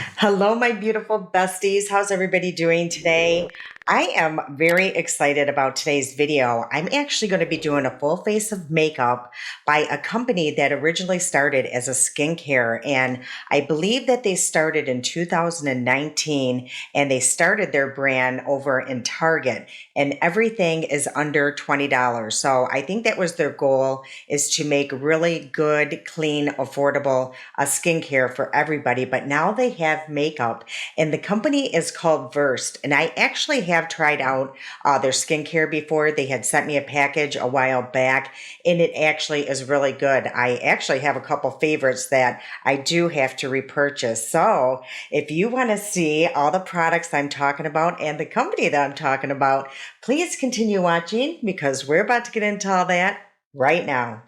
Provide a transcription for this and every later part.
Hello, my beautiful besties. How's everybody doing today? I am very excited about today's video. I'm actually going to be doing a full face of makeup by a company that originally started as a skincare. And I believe that they started in 2019 and they started their brand over in Target and everything is under $20. So I think that was their goal, is to make really good, clean, affordable skincare for everybody. But now they have makeup and the company is called Versed. And I actually have tried out their skincare before. They had sent me a package a while back and it actually is really good. I actually have a couple favorites that I do have to repurchase. So if you want to see all the products I'm talking about and the company that I'm talking about, please continue watching because we're about to get into all that right now.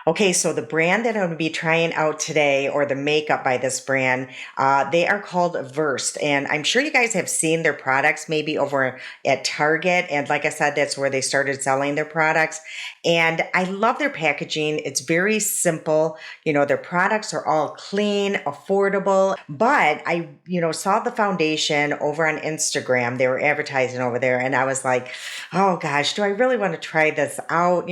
Okay, so the brand that I'm going to be trying out today, or the makeup by this brand, they are called Versed. And I'm sure you guys have seen their products maybe over at Target. And like I said, that's where they started selling their products. And I love their packaging. It's very simple. Their products are all clean, affordable. But I saw the foundation over on Instagram. They were advertising over there. And I was like, oh gosh, do I really want to try this out?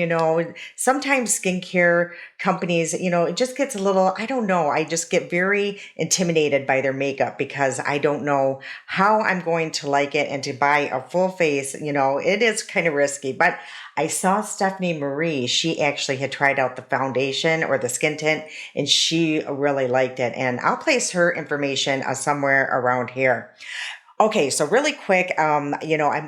Sometimes skincare companies, it just gets a little, I don't know. I just get very intimidated by their makeup because I don't know how I'm going to like it. And to buy a full face, it is kind of risky. But I saw Stephanie Marie. She actually had tried out the foundation or the skin tint and she really liked it. And I'll place her information somewhere around here. Okay, so really quick, I'm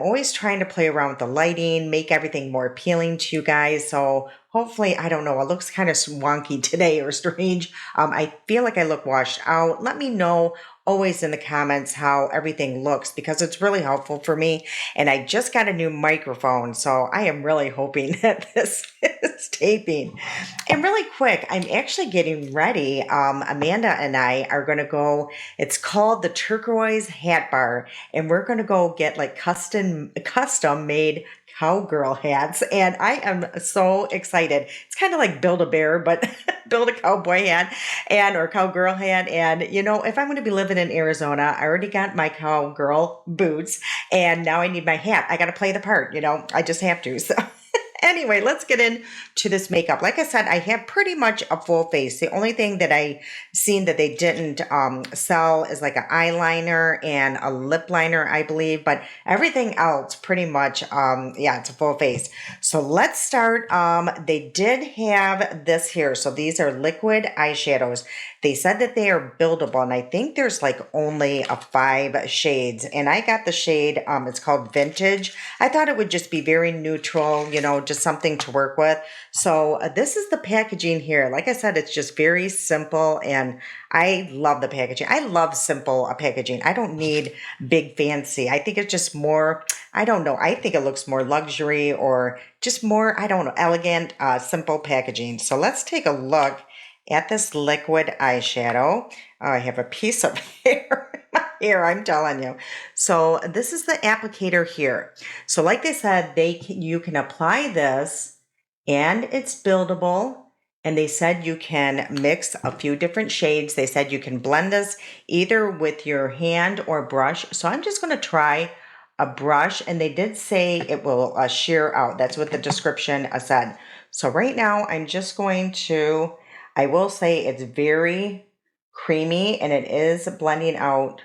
always trying to play around with the lighting, make everything more appealing to you guys. So hopefully, I don't know, it looks kind of wonky today or strange. I feel like I look washed out. Let me know always in the comments how everything looks because it's really helpful for me. And I just got a new microphone, so I am really hoping that this is taping. And really quick, I'm actually getting ready. Amanda and I are going to go, it's called the Turquoise Hat Bar, and we're going to go get like custom made cowgirl hats. And I am so excited. It's kind of like Build a Bear, but build a cowboy hat or cowgirl hat. And if I'm going to be living in Arizona, I already got my cowgirl boots and now I need my hat. I got to play the part, I just have to. So anyway, let's get into this makeup. Like I said, I have pretty much a full face. The only thing that I seen that they didn't sell is like an eyeliner and a lip liner, I believe. But everything else pretty much, it's a full face. So let's start. They did have this here. So these are liquid eyeshadows. They said that they are buildable, and I think there's like only 5 shades. And I got the shade, it's called Vintage. I thought it would just be very neutral, just something to work with. So this is the packaging here. Like I said, it's just very simple, and I love the packaging. I love simple packaging. I don't need big fancy. I think it's just more, I don't know. I think it looks more luxury or just more, I don't know, elegant, simple packaging. So let's take a look at this liquid eyeshadow. I have a piece of hair in my hair, I'm telling you. So this is the applicator here. So like they said, you can apply this and it's buildable. And they said you can mix a few different shades. They said you can blend this either with your hand or brush. So I'm just going to try a brush, and they did say it will shear out. That's what the description said. So right now I'm just going to, I will say it's very creamy and it is blending out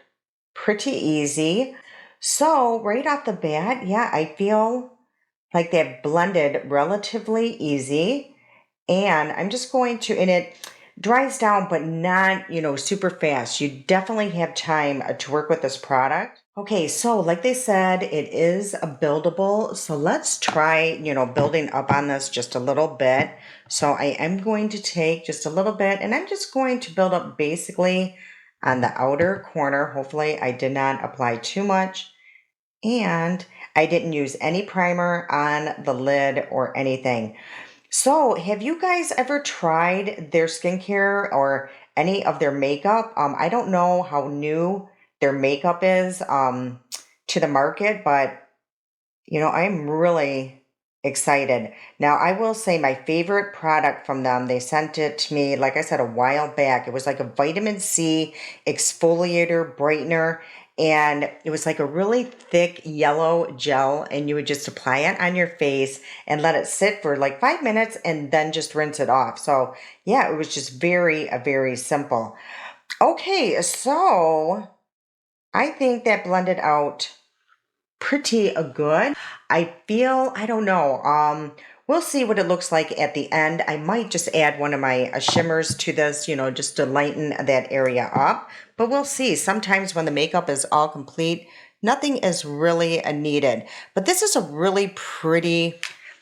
pretty easy. So right off the bat, yeah, I feel like they've blended relatively easy. And I'm just going to, and it dries down, but not, super fast. You definitely have time to work with this product. Okay, so like they said, it is a buildable. So let's try, building up on this just a little bit. So I am going to take just a little bit and I'm just going to build up basically on the outer corner. Hopefully I did not apply too much. And I didn't use any primer on the lid or anything. So have you guys ever tried their skincare or any of their makeup? I don't know how new their makeup is to the market, but I'm really excited. Now, I will say my favorite product from them, they sent it to me, like I said, a while back. It was like a vitamin C exfoliator brightener, and it was like a really thick yellow gel, and you would just apply it on your face and let it sit for like 5 minutes and then just rinse it off. So, yeah, it was just very simple. Okay, so I think that blended out pretty good. I feel, I don't know. We'll see what it looks like at the end. I might just add one of my shimmers to this, just to lighten that area up. But we'll see. Sometimes when the makeup is all complete, nothing is really needed. But this is a really pretty,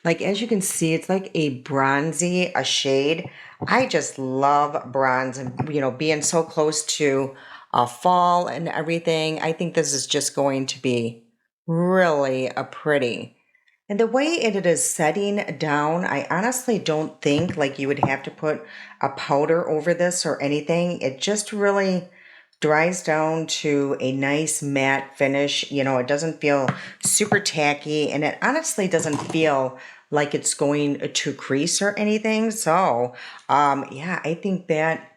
like as you can see, it's like a bronzy a shade. I just love bronze and, being so close to fall and everything. I think this is just going to be really a pretty. And the way it is setting down, I honestly don't think like you would have to put a powder over this or anything. It just really dries down to a nice matte finish. It doesn't feel super tacky, and it honestly doesn't feel like it's going to crease or anything. So, yeah, I think that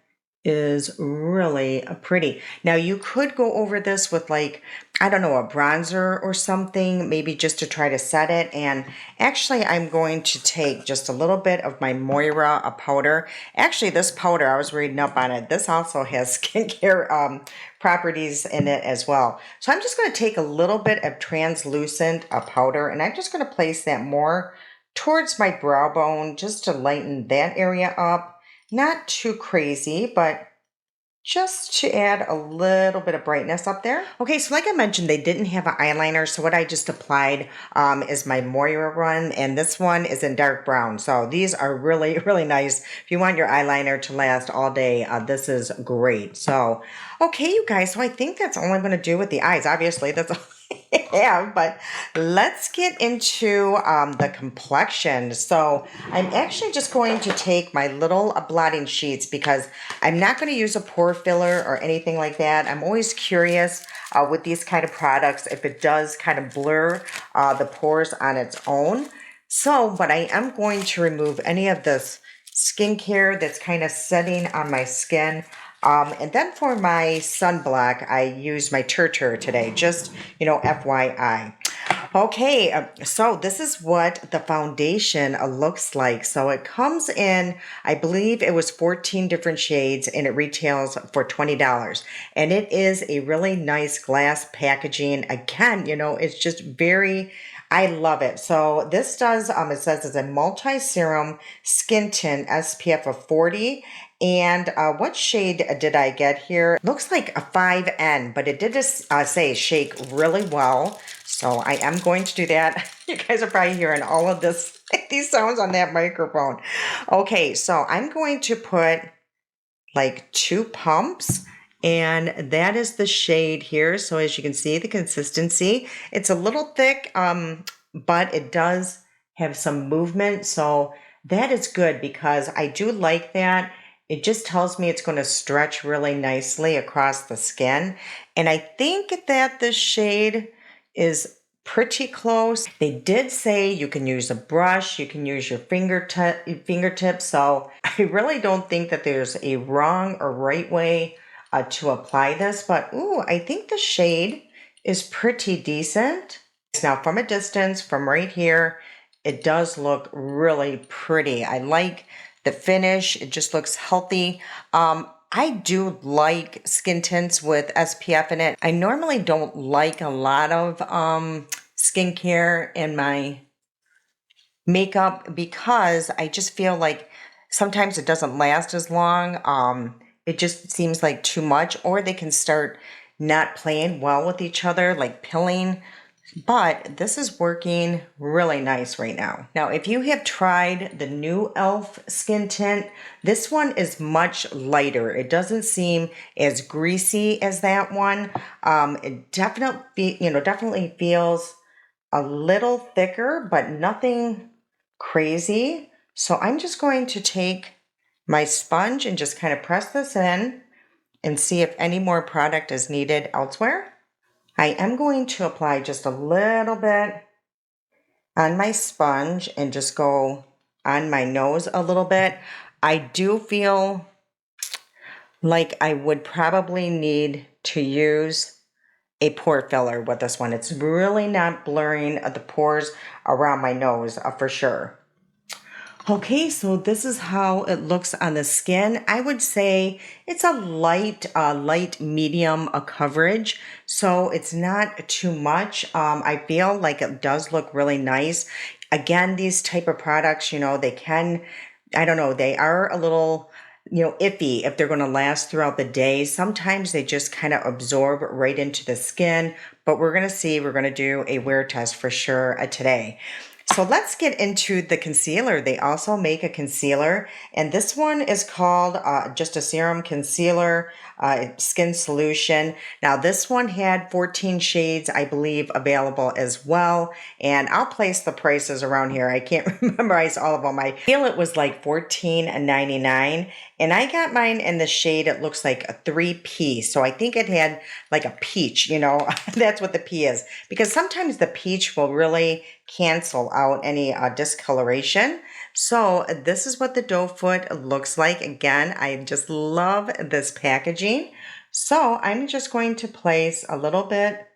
is really pretty. Now you could go over this with like, I don't know, a bronzer or something, maybe just to try to set it. And actually I'm going to take just a little bit of my Moira powder. Actually, this powder, I was reading up on it. This also has skincare properties in it as well. So I'm just going to take a little bit of translucent powder, and I'm just going to place that more towards my brow bone just to lighten that area up. Not too crazy, but just to add a little bit of brightness up there. Okay, so like I mentioned, they didn't have an eyeliner, so what I just applied is my Moira one, and this one is in dark brown. So these are really nice. If you want your eyeliner to last all day, this is great. So, okay, you guys, so I think that's all I'm going to do with the eyes. Obviously, that's all I have, but let's get into the complexion. So I'm actually just going to take my little blotting sheets because I'm not going to use a pore filler or anything like that. I'm always curious with these kind of products if it does kind of blur the pores on its own. So, but I am going to remove any of this skincare that's kind of setting on my skin. And then for my sunblock, I use my Turtur today, just, FYI. Okay, so this is what the foundation looks like. So it comes in, I believe it was 14 different shades, and it retails for $20. And it is a really nice glass packaging. Again, it's just very, I love it. So this does, it says it's a multi-serum skin tint SPF of 40. And what shade did I get here? Looks like a 5N, but it did say shake really well. So I am going to do that. You guys are probably hearing all of this, these sounds on that microphone. Okay, so I'm going to put like 2 pumps, and that is the shade here. So as you can see, the consistency, it's a little thick, but it does have some movement. So that is good because I do like that. It just tells me it's going to stretch really nicely across the skin. And I think that the shade is pretty close. They did say you can use a brush, you can use your fingertips. So I really don't think that there's a wrong or right way to apply this. But ooh, I think the shade is pretty decent. Now from a distance, from right here, it does look really pretty. I like the finish. It just looks healthy. I do like skin tints with SPF in it. I normally don't like a lot of skincare in my makeup because I just feel like sometimes it doesn't last as long. It just seems like too much, or they can start not playing well with each other, like pilling. But this is working really nice right now. Now, if you have tried the new e.l.f. skin tint, this one is much lighter. It doesn't seem as greasy as that one. It definitely feels a little thicker, but nothing crazy. So I'm just going to take my sponge and just kind of press this in and see if any more product is needed elsewhere. I am going to apply just a little bit on my sponge and just go on my nose a little bit. I do feel like I would probably need to use a pore filler with this one. It's really not blurring the pores around my nose for sure. Okay, so this is how it looks on the skin. I would say it's a light medium coverage, so it's not too much. I feel like it does look really nice. Again, these type of products, they can, I don't know, they are a little, iffy if they're going to last throughout the day. Sometimes they just kind of absorb right into the skin, but we're going to see, we're going to do a wear test for sure today. So let's get into the concealer. They also make a concealer, and this one is called just a serum concealer skin solution. Now this one had 14 shades, I believe, available as well, and I'll place the prices around here. I can't memorize all of them. I feel it was like $14.99, and I got mine in the shade, it looks like a 3P. So I think it had like a peach, that's what the P is. Because sometimes the peach will really cancel out any discoloration. So this is what the doe foot looks like. Again, I just love this packaging. So I'm just going to place a little bit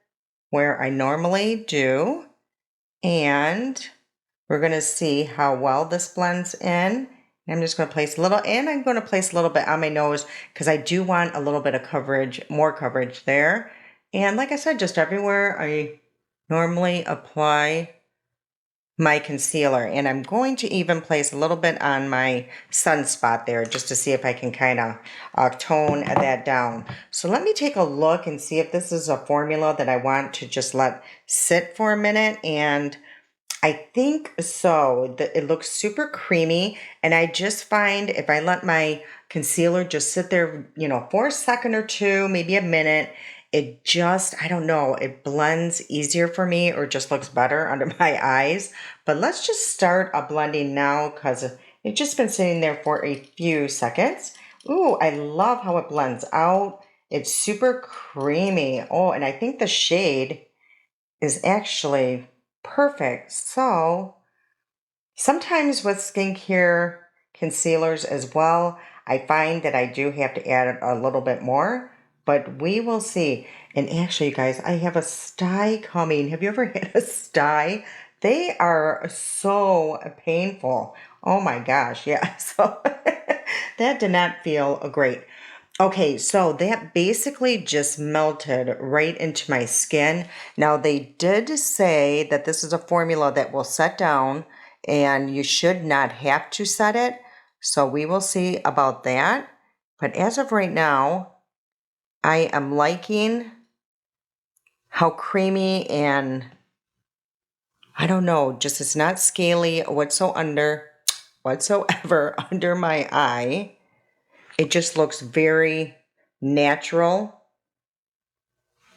where I normally do. And we're going to see how well this blends in. I'm just going to place a little, and I'm going to place a little bit on my nose because I do want a little bit of coverage, more coverage there. And like I said, just everywhere I normally apply my concealer. And I'm going to even place a little bit on my sunspot there just to see if I can kind of tone that down. So let me take a look and see if this is a formula that I want to just let sit for a minute. And I think so. It looks super creamy, and I just find if I let my concealer just sit there, for a second or two, maybe a minute, it just, I don't know, it blends easier for me or just looks better under my eyes. But let's just start blending now because it's just been sitting there for a few seconds. Ooh, I love how it blends out. It's super creamy. Oh, and I think the shade is actually perfect. So sometimes with skincare concealers as well, I find that I do have to add a little bit more, but we will see. And actually, you guys, I have a sty coming. Have you ever had a sty? They are so painful. Oh my gosh, yeah. So that did not feel great. Okay, so that basically just melted right into my skin. Now, they did say that this is a formula that will set down and you should not have to set it. So we will see about that. But as of right now, I am liking how creamy and I don't know, just it's not scaly whatsoever under my eye. It just looks very natural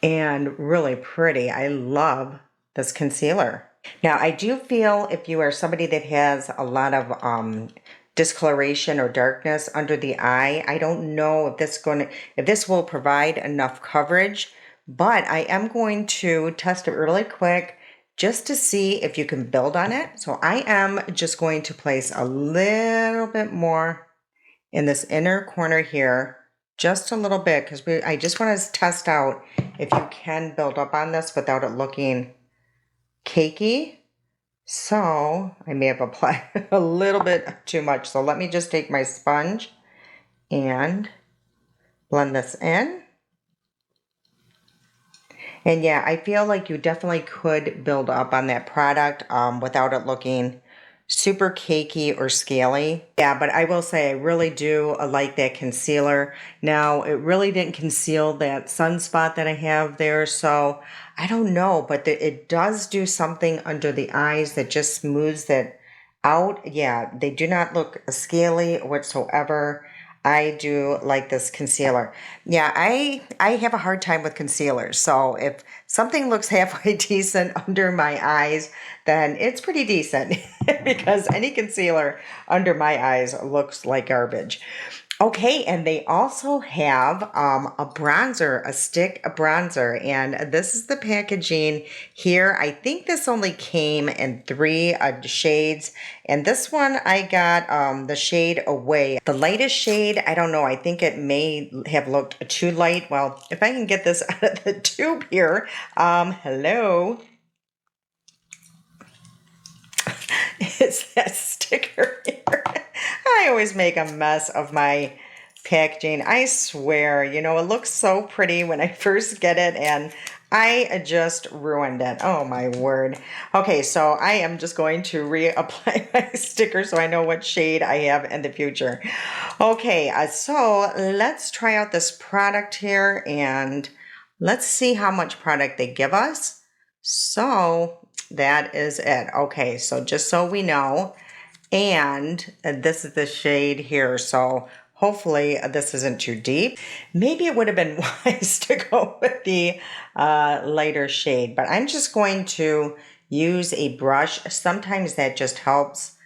and really pretty. I love this concealer. Now, I do feel if you are somebody that has a lot of discoloration or darkness under the eye, I don't know if this will provide enough coverage, but I am going to test it really quick just to see if you can build on it. So I am just going to place a little bit more in this inner corner here, just a little bit, because I just want to test out if you can build up on this without it looking cakey. So I may have applied a little bit too much. So let me just take my sponge and blend this in. And yeah, I feel like you definitely could build up on that product without it looking super cakey or scaly. Yeah, but I will say I really do like that concealer. Now, it really didn't conceal that sunspot that I have there, so I don't know, but it does do something under the eyes that just smooths it out. Yeah, they do not look scaly whatsoever. I do like this concealer. Yeah, I have a hard time with concealers. So if something looks halfway decent under my eyes, then it's pretty decent because any concealer under my eyes looks like garbage. Okay, and they also have a bronzer, a stick bronzer, and this is the packaging here. I think this only came in 3 shades, and this one I got the shade Away. The lightest shade, I don't know, I think it may have looked too light. Well, if I can get this out of the tube here, hello. It's that sticker here. I always make a mess of my packaging. I swear, you know, it looks so pretty when I first get it and I just ruined it. Oh my word. Okay, so I am just going to reapply my sticker so I know what shade I have in the future. Okay, so let's try out this product here and let's see how much product they give us. So that is it. Okay, so just so we know, and this is the shade here, so hopefully this isn't too deep. Maybe it would have been wise to go with the lighter shade, but I'm just going to use a brush. Sometimes that just helps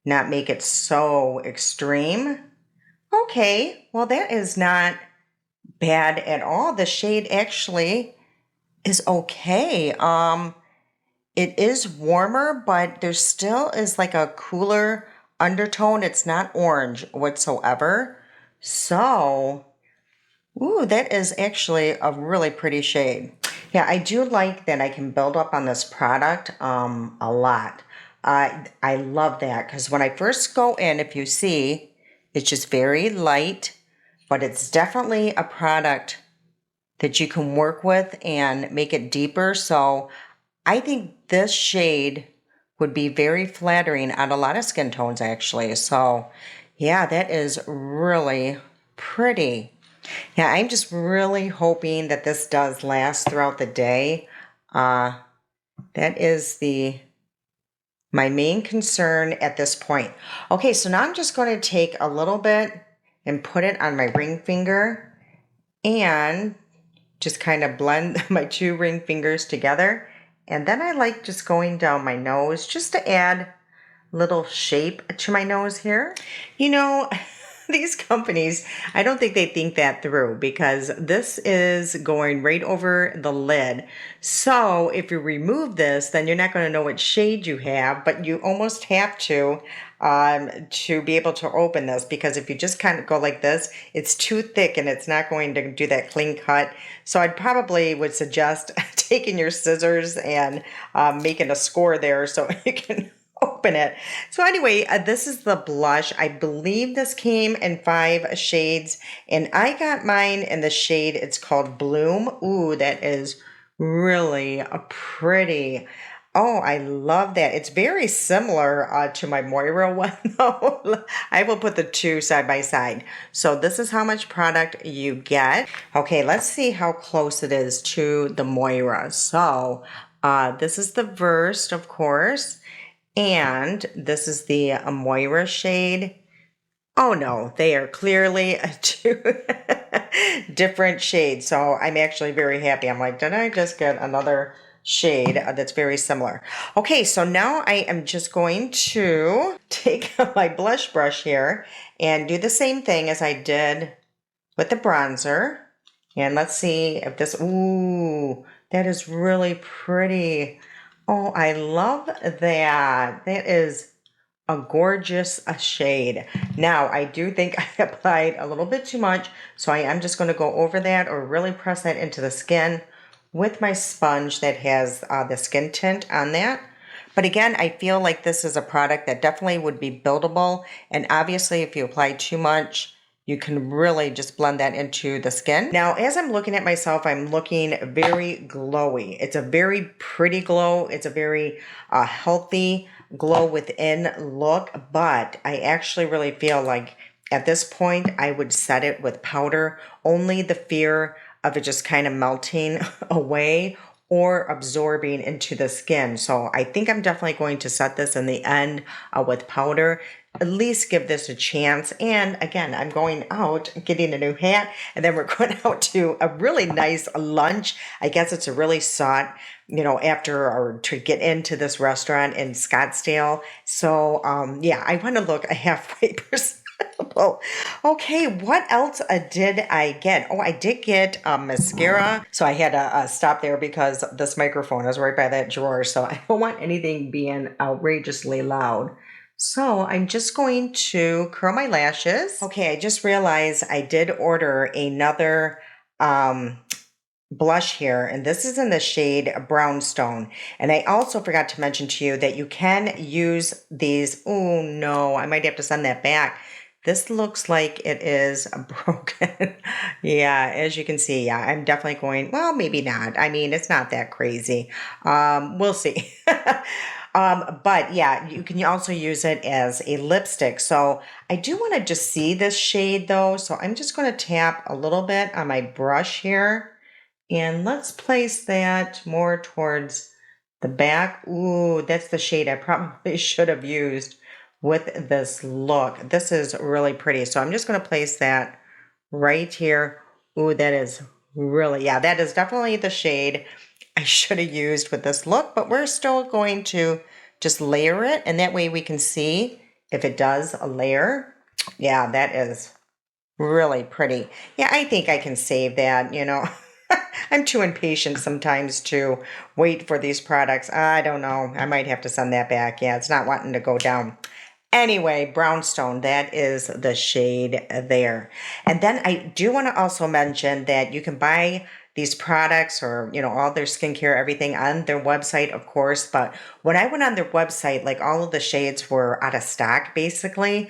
not make it so extreme. Okay, well that is not bad at all. The shade actually is okay. It is warmer, but there still is like a cooler undertone. It's not orange whatsoever. So, ooh, that is actually a really pretty shade. Yeah, I do like that I can build up on this product a lot. I love that because when I first go in, if you see, it's just very light, but it's definitely a product that you can work with and make it deeper. So I think this shade would be very flattering on a lot of skin tones actually. So yeah, that is really pretty. Yeah, I'm just really hoping that this does last throughout the day. That is my main concern at this point. Okay, so now I'm just going to take a little bit and put it on my ring finger and just kind of blend my 2 ring fingers together. And then I like just going down my nose just to add little shape to my nose here. You know, these companies, I don't think they think that through because this is going right over the lid. So if you remove this, then you're not going to know what shade you have, but you almost have to be able to open this because if you just kind of go like this, it's too thick and it's not going to do that clean cut. So I'd probably would suggest taking your scissors and making a score there so you can open it. So anyway, this is the blush. I believe this came in 5 shades and I got mine in the shade, it's called Bloom. Ooh, that is really pretty. Oh, I love that. It's very similar to my Moira one though. I will put the 2 side by side. So this is how much product you get. Okay, let's see how close it is to the Moira. So this is the Versed, of course. And this is the Moira shade. Oh no, they are clearly 2 different shades. So I'm actually very happy. I'm like, did I just get another shade that's very similar? Okay, so now I am just going to take my blush brush here and do the same thing as I did with the bronzer. And let's see if this, ooh, that is really pretty. Oh, I love that. That is a gorgeous shade. Now, I do think I applied a little bit too much, so I am just going to go over that or really press that into the skin with my sponge that has the skin tint on that. But again, I feel like this is a product that definitely would be buildable. And obviously, if you apply too much, you can really just blend that into the skin. Now, as I'm looking at myself, I'm looking very glowy. It's a very pretty glow. It's a very healthy glow within look, but I actually really feel like at this point, I would set it with powder, only the fear of it just kind of melting away or absorbing into the skin. So I think I'm definitely going to set this in the end with powder. At least give this a chance. And again, I'm going out getting a new hat and then we're going out to a really nice lunch. I guess it's a really sought, you know, after or to get into this restaurant in Scottsdale. So yeah, I want to look a halfway person. Well, okay, what else did I get? Oh, I did get mascara. So I had to stop there because this microphone is right by that drawer. So I don't want anything being outrageously loud. So I'm just going to curl my lashes. Okay, I just realized I did order another um, blush here, and this is in the shade Brownstone. And I also forgot to mention to you that you can use these. Oh no, I might have to send that back. This looks like it is broken. Yeah, as you can see, yeah, I'm definitely going, well, maybe not. I mean, it's not that crazy. We'll see. But yeah, you can also use it as a lipstick. So I do want to just see this shade though. So I'm just going to tap a little bit on my brush here. And let's place that more towards the back. Ooh, that's the shade I probably should have used with this look. This is really pretty. So I'm just going to place that right here. Ooh, that is really, yeah, that is definitely the shade I should have used with this look, but we're still going to just layer it, and that way we can see if it does a layer. Yeah, that is really pretty. Yeah, I think I can save that, you know. I'm too impatient sometimes to wait for these products. I don't know. I might have to send that back. Yeah, it's not wanting to go down. Anyway, Brownstone, that is the shade there. And then I do want to also mention that you can buy these products or, you know, all their skincare, everything on their website, of course. But when I went on their website, like all of the shades were out of stock, basically.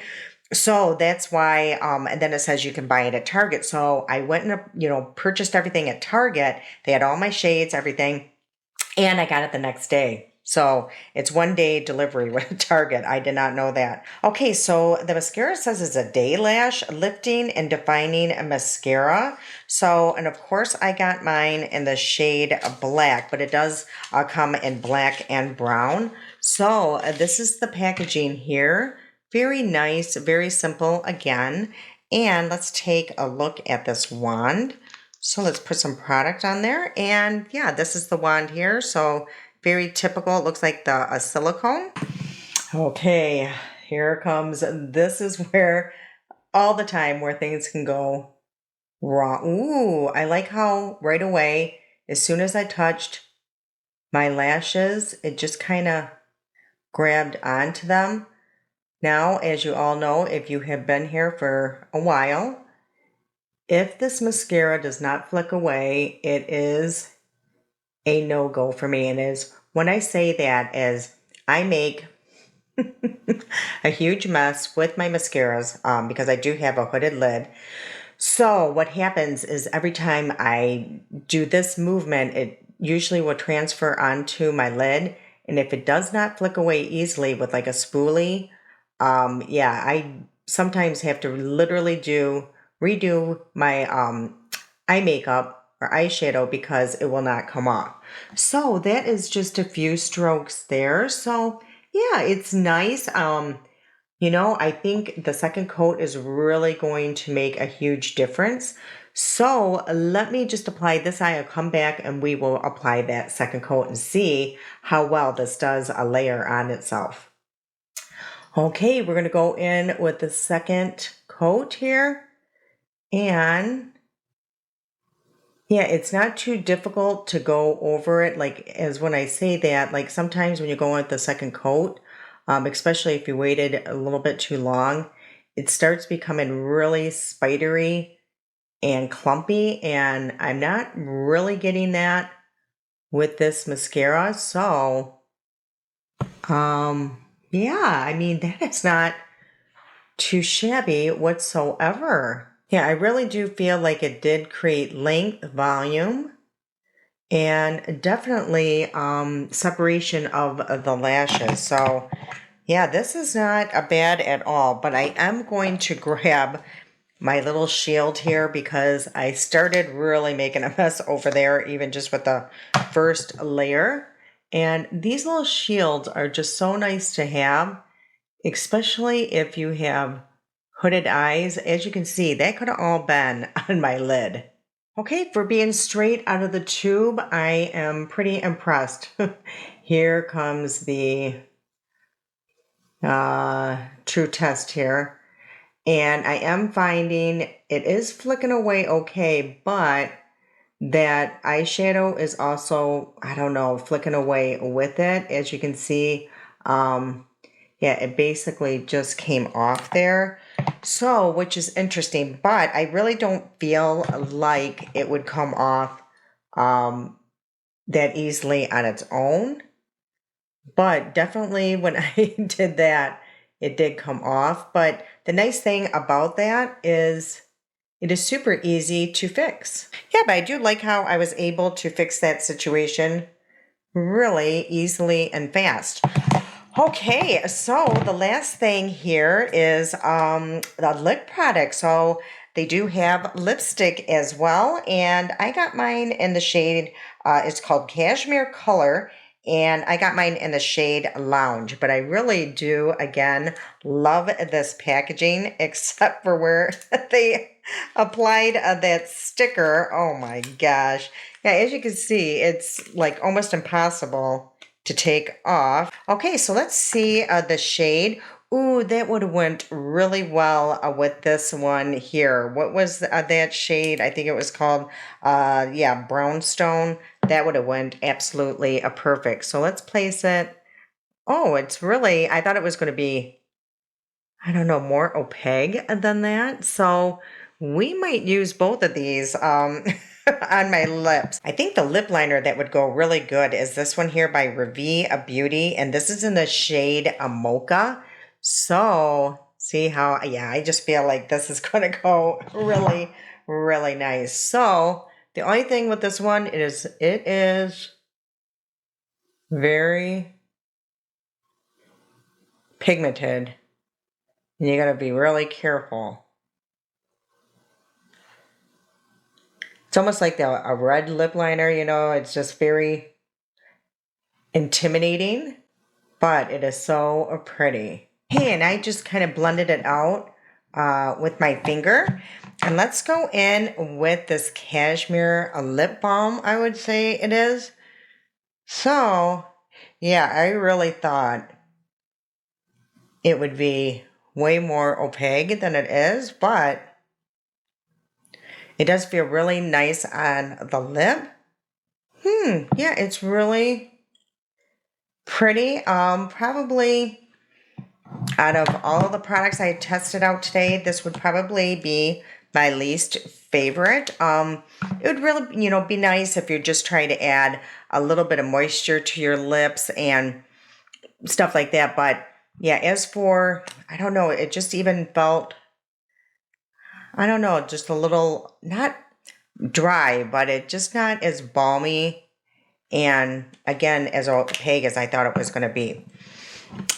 So that's why, and then it says you can buy it at Target. So I went and, you know, purchased everything at Target. They had all my shades, everything, and I got it the next day. So it's 1 day delivery with Target. I did not know that. Okay, so the mascara says it's a day lash lifting and defining mascara. So, and of course I got mine in the shade black, but it does come in black and brown. So this is the packaging here. Very nice, very simple again. And let's take a look at this wand. So let's put some product on there. And yeah, this is the wand here. So very typical. It looks like the a silicone. Okay, here it comes. This is where all the time where things can go wrong. Ooh, I like how right away, as soon as I touched my lashes, it just kind of grabbed onto them. Now, as you all know, if you have been here for a while, if this mascara does not flick away, it is a no-go for me. And is when I say that is I make a huge mess with my mascaras because I do have a hooded lid. So what happens is every time I do this movement, it usually will transfer onto my lid. And if it does not flick away easily with like a spoolie, yeah, I sometimes have to literally redo my eye makeup or eyeshadow because it will not come off. So that is just a few strokes there. So yeah, it's nice. You know, I think the second coat is really going to make a huge difference. So let me just apply this eye. I'll come back and we will apply that second coat and see how well this does a layer on itself. Okay, we're going to go in with the second coat here. And yeah, it's not too difficult to go over it. Like, as when I say that, like sometimes when you go in with the second coat, especially if you waited a little bit too long, it starts becoming really spidery and clumpy. And I'm not really getting that with this mascara. So, yeah, I mean, that is not too shabby whatsoever. Yeah, I really do feel like it did create length, volume, and definitely separation of the lashes. So yeah, this is not a bad at all, but I am going to grab my little shield here because I started really making a mess over there, even just with the first layer. And these little shields are just so nice to have, especially if you have hooded eyes. As you can see, that could have all been on my lid. Okay, for being straight out of the tube, I am pretty impressed. Here comes the true test here. And I am finding it is flicking away okay, but that eyeshadow is also, I don't know, flicking away with it. As you can see, yeah, it basically just came off there. So, which is interesting, but I really don't feel like it would come off that easily on its own. But definitely when I did that, it did come off. But the nice thing about that is it is super easy to fix. Yeah, but I do like how I was able to fix that situation really easily and fast. Okay, so the last thing here is the lip product. So they do have lipstick as well, and I got mine in the shade, it's called Cashmere Color, and I got mine in the shade Lounge. But I really do, again, love this packaging, except for where they applied that sticker. Oh my gosh. Yeah, as you can see, it's like almost impossible to take off. Okay, so let's see the shade. Ooh, that would have went really well with this one here. What was that shade? I think it was called, yeah, Brownstone. That would have went absolutely perfect. So let's place it. Oh, it's really, I thought it was going to be, I don't know, more opaque than that. So we might use both of these on my lips. I think the lip liner that would go really good is this one here by Revie Beauty. And this is in the shade Mocha. So see how, yeah, I just feel like this is going to go really, really nice. So the only thing with this one is it is very pigmented. And you got to be really careful. It's almost like a red lip liner, you know, it's just very intimidating, but it is so pretty. Hey, and I just kind of blended it out with my finger. And let's go in with this cashmere lip balm, I would say it is. So, yeah, I really thought it would be way more opaque than it is, but it does feel really nice on the lip. Yeah, it's really pretty. Probably out of all the products I tested out today, this would probably be my least favorite. It would really, you know, be nice if you're just trying to add a little bit of moisture to your lips and stuff like that. But yeah, as for, I don't know, it just even felt, I don't know, just a little, not dry, but it just not as balmy and again, as opaque as I thought it was going to be.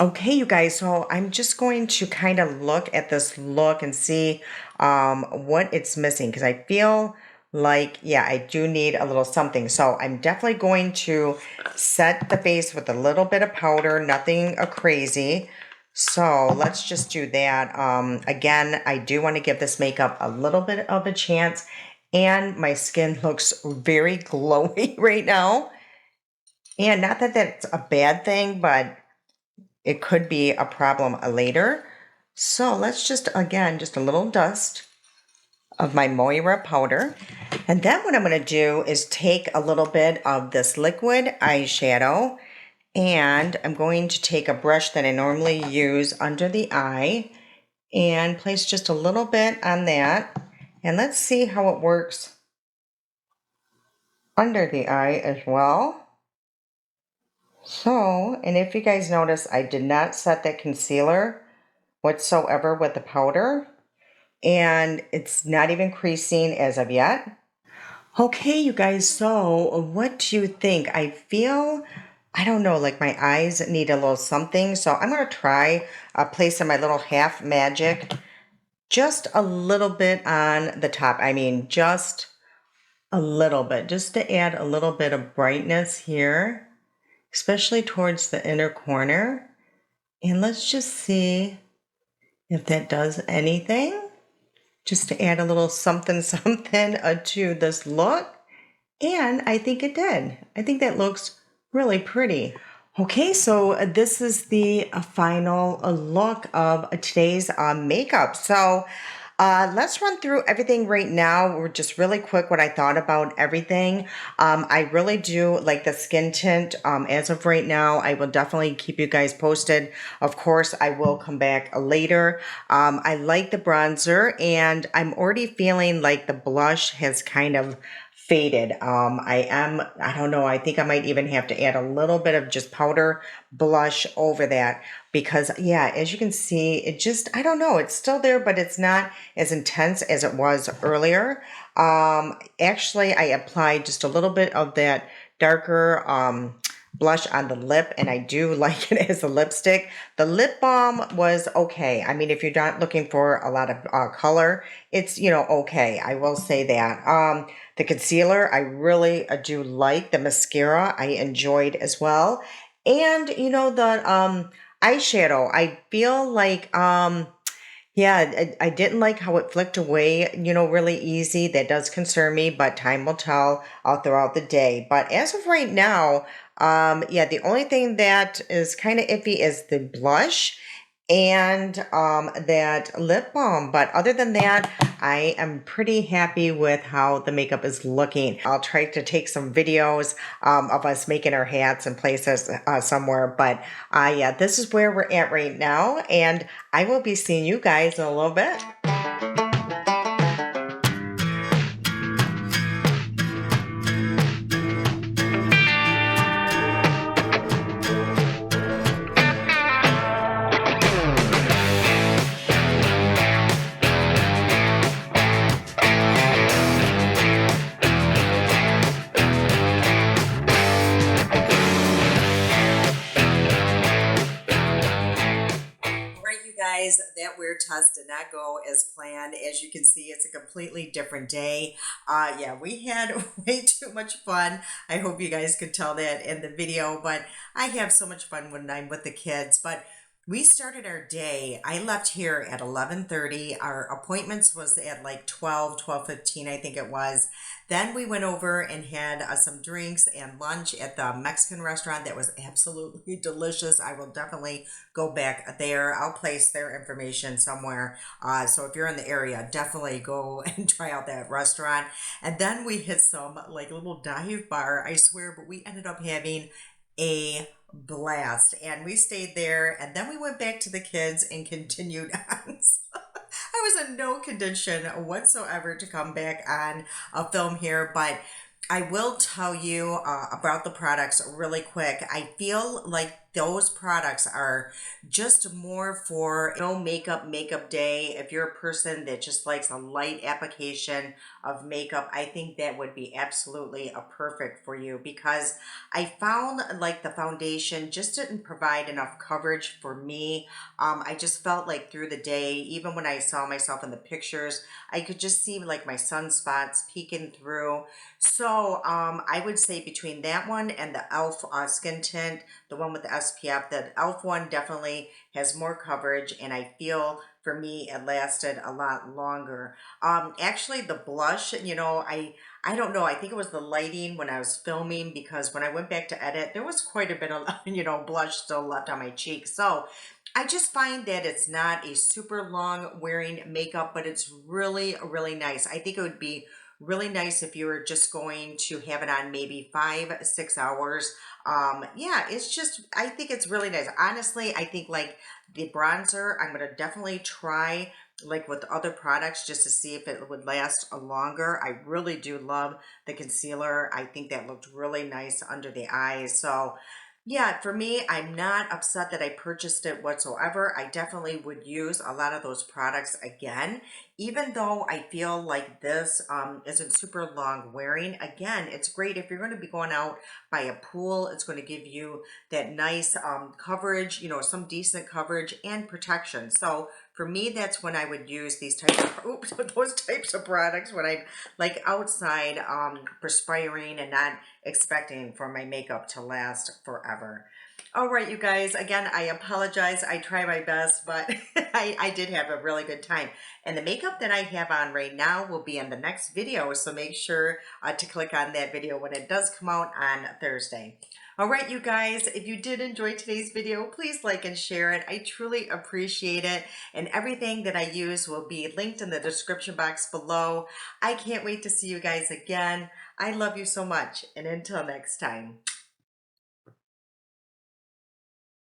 Okay, you guys, so I'm just going to kind of look at this look and see what it's missing because I feel like, yeah, I do need a little something. So I'm definitely going to set the face with a little bit of powder, nothing crazy. So let's just do that. Again, I do want to give this makeup a little bit of a chance, and my skin looks very glowy right now. And not that that's a bad thing, but it could be a problem later. So let's just, again, just a little dust of my Moira powder. And then what I'm going to do is take a little bit of this liquid eyeshadow, and I'm going to take a brush that I normally use under the eye and place just a little bit on that. And let's see how it works under the eye as well. So, and if you guys notice, I did not set that concealer whatsoever with the powder, and it's not even creasing as of yet. Okay, you guys, so what do you think? I feel, I don't know, like my eyes need a little something, so I'm going to try placing my little half magic just a little bit on the top. I mean, just a little bit, just to add a little bit of brightness here, especially towards the inner corner. And let's just see if that does anything. Just to add a little something something to this look. And I think it did. I think that looks really pretty. Okay, so this is the final look of today's makeup. So let's run through everything right now. We're just really quick what I thought about everything. I really do like the skin tint. As of right now, I will definitely keep you guys posted. Of course, I will come back later. I like the bronzer, and I'm already feeling like the blush has kind of faded. I don't know, I think I might even have to add a little bit of just powder blush over that because, yeah, as you can see, it just, I don't know, it's still there, but it's not as intense as it was earlier. Actually, I applied just a little bit of that darker, blush on the lip, and I do like it as a lipstick. The lip balm was okay. I mean, if you're not looking for a lot of color, it's, okay. I will say that. The concealer, I really do like. The mascara, I enjoyed as well. And, the eyeshadow, I feel like, yeah, I didn't like how it flicked away, really easy. That does concern me, but time will tell throughout the day. But as of right now, yeah, the only thing that is kind of iffy is the blush and that lip balm. But other than that, I am pretty happy with how the makeup is looking. I'll try to take some videos of us making our hats and places somewhere. But yeah, this is where we're at right now. And I will be seeing you guys in a little bit. Right, you guys, that weird test did not go as planned. As you can see, it's a completely different day. Yeah, we had way too much fun. I hope you guys could tell that in the video, but I have so much fun when I'm with the kids. But we started our day. I left here at 11:30. Our appointments was at like 12:15, I think it was. Then we went over and had some drinks and lunch at the Mexican restaurant that was absolutely delicious. I will definitely go back there. I'll place their information somewhere. So if you're in the area, definitely go and try out that restaurant. And then we hit some like little dive bar, I swear, but we ended up having a blast, and we stayed there, and then we went back to the kids and continued on. I was in no condition whatsoever to come back on a film here, but I will tell you about the products really quick. I feel like those products are just more for no makeup day. If you're a person that just likes a light application of makeup, I think that would be absolutely a perfect for you, because I found like the foundation just didn't provide enough coverage for me. I just felt like through the day, even when I saw myself in the pictures, I could just see like my sunspots peeking through. So I would say between that one and the e.l.f. Skin Tint, the one with the SPF, the e.l.f. one definitely has more coverage, and I feel for me it lasted a lot longer. Actually, the blush, I don't know. I think it was the lighting when I was filming, because when I went back to edit, there was quite a bit of blush still left on my cheeks. So I just find that it's not a super long wearing makeup, but it's really, really nice. I think it would be really nice if you were just going to have it on maybe 5, 6 hours. Yeah, it's just, I think it's really nice. Honestly, I think like the bronzer, I'm going to definitely try like with other products just to see if it would last longer. I really do love the concealer. I think that looked really nice under the eyes. So yeah, for me, I'm not upset that I purchased it whatsoever. I definitely would use a lot of those products again, even though I feel like this isn't super long wearing. Again, it's great if you're going to be going out by a pool. It's going to give you that nice coverage, some decent coverage and protection. So for me, that's when I would use these types of those types of products when I'm like outside perspiring and not expecting for my makeup to last forever. All right, you guys, again, I apologize. I try my best, but I did have a really good time. And the makeup that I have on right now will be in the next video, so make sure to click on that video when it does come out on Thursday. All right, you guys, if you did enjoy today's video, please like and share it. I truly appreciate it. And everything that I use will be linked in the description box below. I can't wait to see you guys again. I love you so much. And until next time.